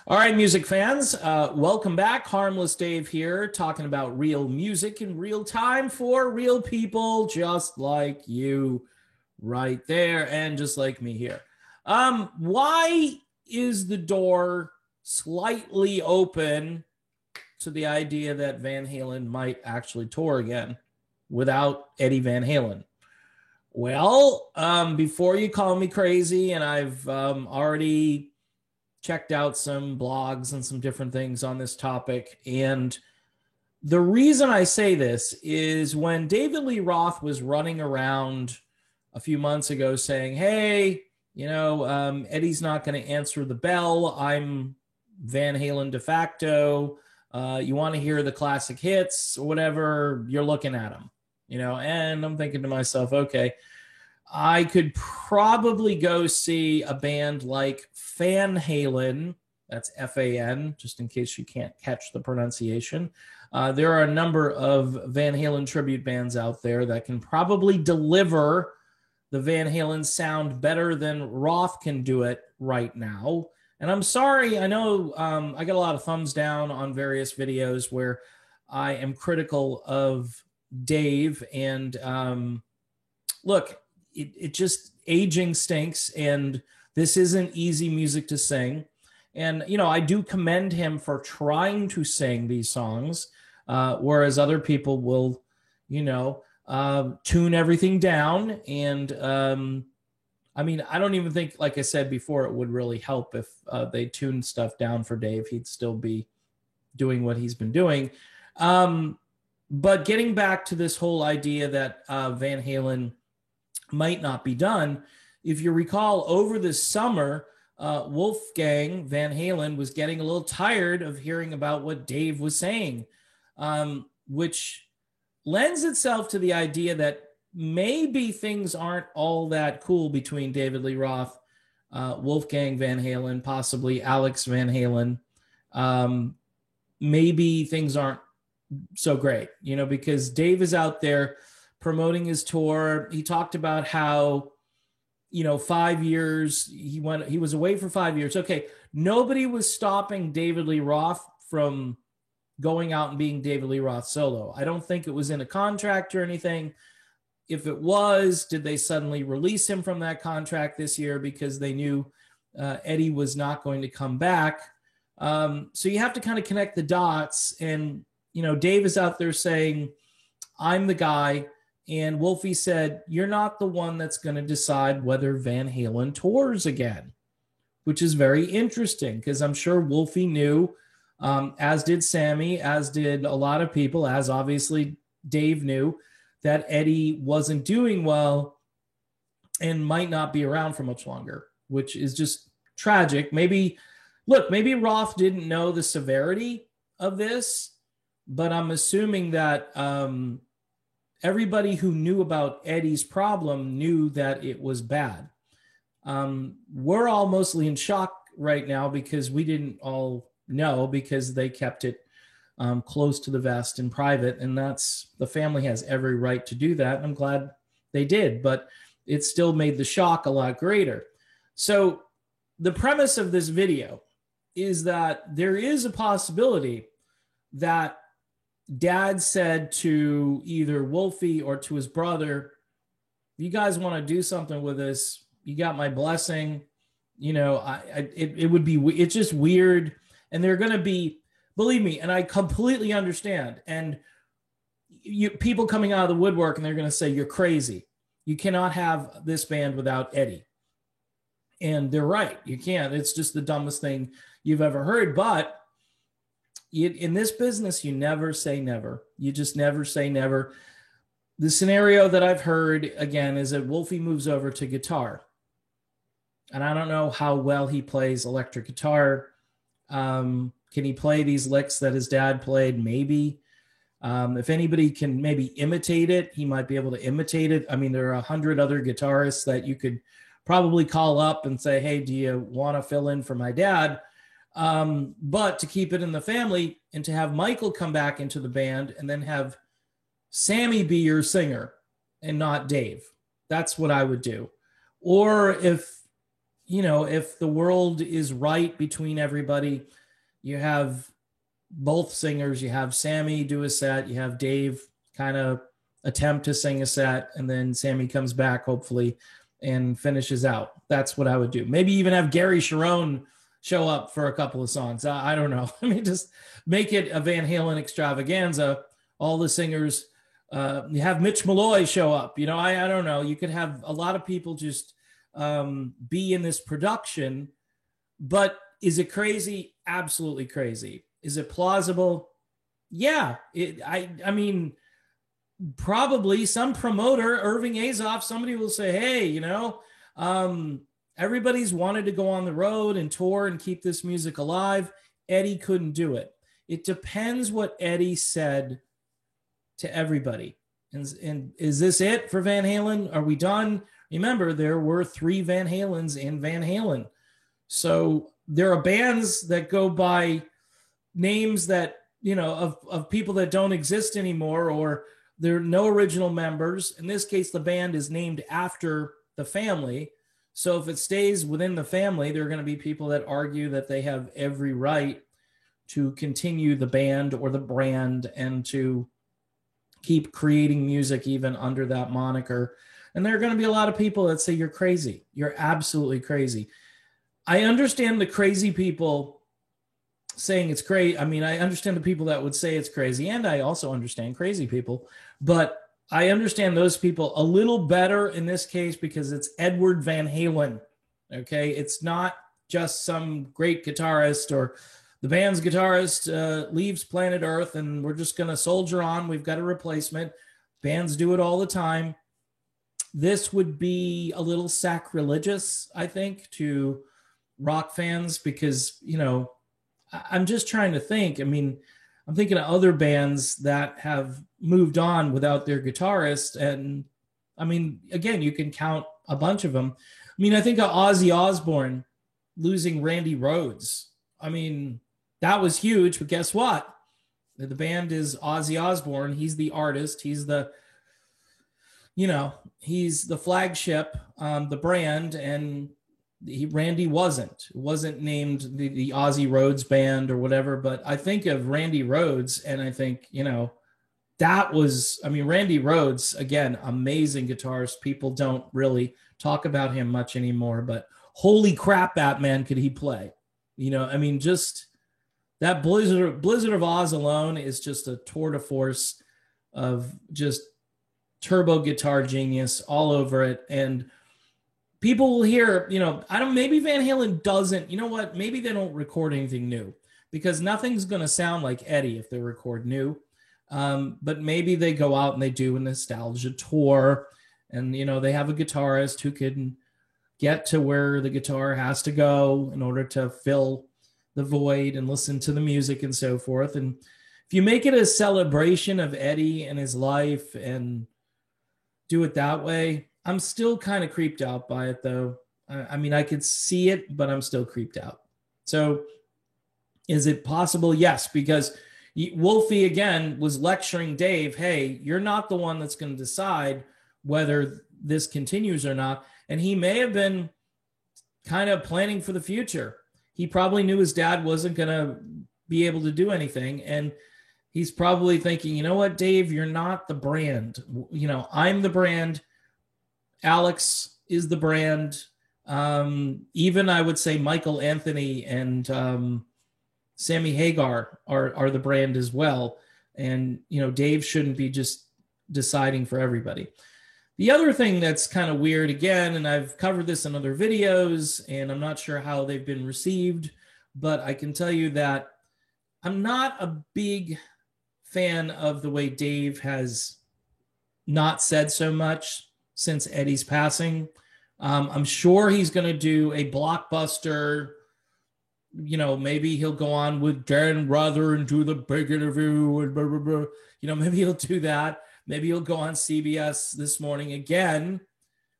All right, music fans, welcome back. Harmless Dave here, talking about real music in real time for real people just like you right there and just like me here. Why is the door slightly open to the idea that Van Halen might actually tour again without Eddie Van Halen? Well, before you call me crazy, and I've already checked out some blogs and some different things on this topic. And the reason I say this is when David Lee Roth was running around a few months ago saying, hey, Eddie's not going to answer the bell. I'm Van Halen de facto. You want to hear the classic hits or whatever, you're looking at them, and I'm thinking to myself, okay, I could probably go see a band like Fan Halen. That's F-A-N, just in case you can't catch the pronunciation. There are a number of Van Halen tribute bands out there that can probably deliver the Van Halen sound better than Roth can do it right now. And I'm sorry, I know I got a lot of thumbs down on various videos where I am critical of Dave. And look, it just aging stinks, and this isn't easy music to sing. And I do commend him for trying to sing these songs, whereas other people will tune everything down. And I don't even think, like I said before, it would really help if they tuned stuff down for Dave. He'd still be doing what he's been doing. But getting back to this whole idea that Van Halen might not be done. If you recall, over the summer, Wolfgang Van Halen was getting a little tired of hearing about what Dave was saying, which lends itself to the idea that maybe things aren't all that cool between David Lee Roth, Wolfgang Van Halen, possibly Alex Van Halen. Maybe things aren't so great, because Dave is out there promoting his tour. He talked about how, 5 years, he was away for 5 years. Okay. Nobody was stopping David Lee Roth from going out and being David Lee Roth solo. I don't think it was in a contract or anything. If it was, did they suddenly release him from that contract this year because they knew Eddie was not going to come back? So you have to kind of connect the dots. And, Dave is out there saying, I'm the guy. And Wolfie said, you're not the one that's going to decide whether Van Halen tours again, which is very interesting because I'm sure Wolfie knew, as did Sammy, as did a lot of people, as obviously Dave knew, that Eddie wasn't doing well and might not be around for much longer, which is just tragic. Maybe Roth didn't know the severity of this, but I'm assuming that everybody who knew about Eddie's problem knew that it was bad. We're all mostly in shock right now because we didn't all know, because they kept it close to the vest in private. And the family has every right to do that. I'm glad they did, but it still made the shock a lot greater. So the premise of this video is that there is a possibility that Dad said to either Wolfie or to his brother, if you guys want to do something with this, you got my blessing. It's just weird. And they're going to be, believe me, and I completely understand. And people coming out of the woodwork and they're going to say, you're crazy. You cannot have this band without Eddie. And they're right. You can't. It's just the dumbest thing you've ever heard. But in this business, you never say never. You just never say never. The scenario that I've heard, again, is that Wolfie moves over to guitar. And I don't know how well he plays electric guitar. Can he play these licks that his dad played? Maybe. If anybody can maybe imitate it, he might be able to imitate it. I mean, there are 100 other guitarists that you could probably call up and say, hey, do you want to fill in for my dad? But to keep it in the family and to have Michael come back into the band and then have Sammy be your singer and not Dave. That's what I would do. Or if you know, if the world is right between everybody, you have both singers, you have Sammy do a set, you have Dave kind of attempt to sing a set, and then Sammy comes back, hopefully, and finishes out. That's what I would do. Maybe even have Gary Cherone show up for a couple of songs. I don't know. I mean, just make it a Van Halen extravaganza. All the singers, you have Mitch Malloy show up. You know, I don't know. You could have a lot of people just be in this production. But is it crazy? Absolutely crazy. Is it plausible? Yeah. I mean, probably some promoter, Irving Azoff, somebody will say, hey, you know, everybody's wanted to go on the road and tour and keep this music alive. Eddie couldn't do it. It depends what Eddie said to everybody. And is this it for Van Halen? Are we done? Remember, there were 3 Van Halens in Van Halen. So there are bands that go by names that, you know, of people that don't exist anymore, or there are no original members. In this case, the band is named after the family. So if it stays within the family, there are going to be people that argue that they have every right to continue the band or the brand and to keep creating music even under that moniker. And there are going to be a lot of people that say you're crazy. You're absolutely crazy. I understand the crazy people saying it's crazy. I mean, I understand the people that would say it's crazy, and I also understand crazy people, but I understand those people a little better in this case because it's Edward Van Halen. Okay. It's not just some great guitarist or the band's guitarist leaves planet Earth and we're just going to soldier on. We've got a replacement. Bands do it all the time. This would be a little sacrilegious, I think, to rock fans because, you know, I'm just trying to think. I mean, I'm thinking of other bands that have moved on without their guitarist. And I mean, again, you can count a bunch of them. I mean, I think of Ozzy Osbourne losing Randy Rhoads. I mean, that was huge, but guess what? The band is Ozzy Osbourne. He's the artist. He's the, you know, he's the flagship, the brand, and Randy wasn't named the Ozzy Rhoads band or whatever, but I think of Randy Rhoads and I think, you know, that was, I mean, Randy Rhoads, again, amazing guitarist. People don't really talk about him much anymore, but holy crap, Batman, could he play? You know, I mean, just that Blizzard of Oz alone is just a tour de force of just turbo guitar genius all over it. And people will hear, you know, maybe Van Halen doesn't, you know what? Maybe they don't record anything new because nothing's going to sound like Eddie if they record new. But maybe they go out and they do a nostalgia tour and, you know, they have a guitarist who can get to where the guitar has to go in order to fill the void and listen to the music and so forth. And if you make it a celebration of Eddie and his life and do it that way, I'm still kind of creeped out by it, though. I mean, I could see it, but I'm still creeped out. So is it possible? Yes, because Wolfie, again, was lecturing Dave, hey, you're not the one that's going to decide whether this continues or not. And he may have been kind of planning for the future. He probably knew his dad wasn't going to be able to do anything. And he's probably thinking, you know what, Dave, you're not the brand. You know, I'm the brand. Alex is the brand. Even I would say Michael Anthony and Sammy Hagar are the brand as well. And, you know, Dave shouldn't be just deciding for everybody. The other thing that's kind of weird, again, and I've covered this in other videos, and I'm not sure how they've been received, but I can tell you that I'm not a big fan of the way Dave has not said so much since Eddie's passing. I'm sure he's going to do a blockbuster, you know, maybe he'll go on with Dan Rather and do the big interview and blah, blah, blah. You know, maybe he'll do that. Maybe he'll go on CBS This Morning again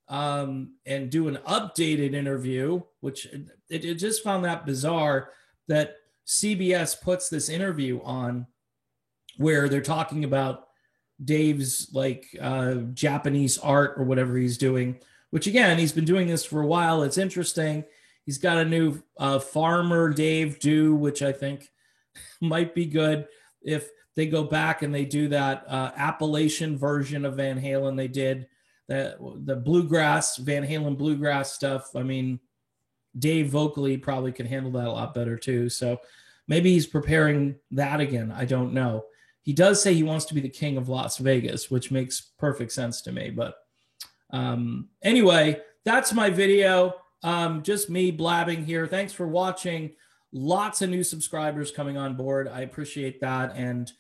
and do an updated interview, which it just found that bizarre that CBS puts this interview on where they're talking about Dave's like Japanese art or whatever he's doing, which again, he's been doing this for a while. It's interesting. He's got a new Farmer Dave do, which I think might be good if they go back and they do that Appalachian version of Van Halen. They did the bluegrass, Van Halen bluegrass stuff. I mean, Dave vocally probably could handle that a lot better too. So maybe he's preparing that again. I don't know. He does say he wants to be the king of Las Vegas, which makes perfect sense to me. But anyway, that's my video. Just me blabbing here. Thanks for watching. Lots of new subscribers coming on board. I appreciate that. And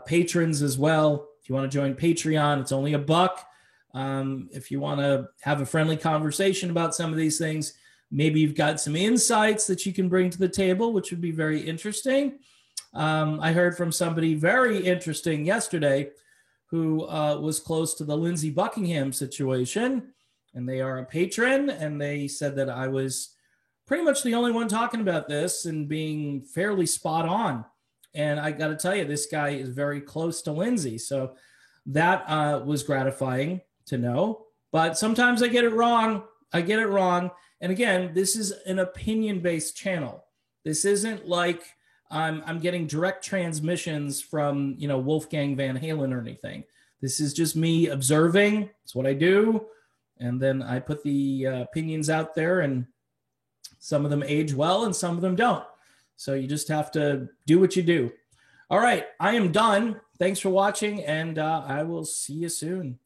patrons as well. If you want to join Patreon, it's only $1. If you want to have a friendly conversation about some of these things, maybe you've got some insights that you can bring to the table, which would be very interesting. I heard from somebody very interesting yesterday who was close to the Lindsey Buckingham situation, and they are a patron, and they said that I was pretty much the only one talking about this and being fairly spot on. And I got to tell you, this guy is very close to Lindsey. So that was gratifying to know. But sometimes I get it wrong. I get it wrong. And again, this is an opinion-based channel. This isn't like I'm getting direct transmissions from, you know, Wolfgang Van Halen or anything. This is just me observing. It's what I do. And then I put the opinions out there, and some of them age well and some of them don't. So you just have to do what you do. All right, I am done. Thanks for watching, and I will see you soon.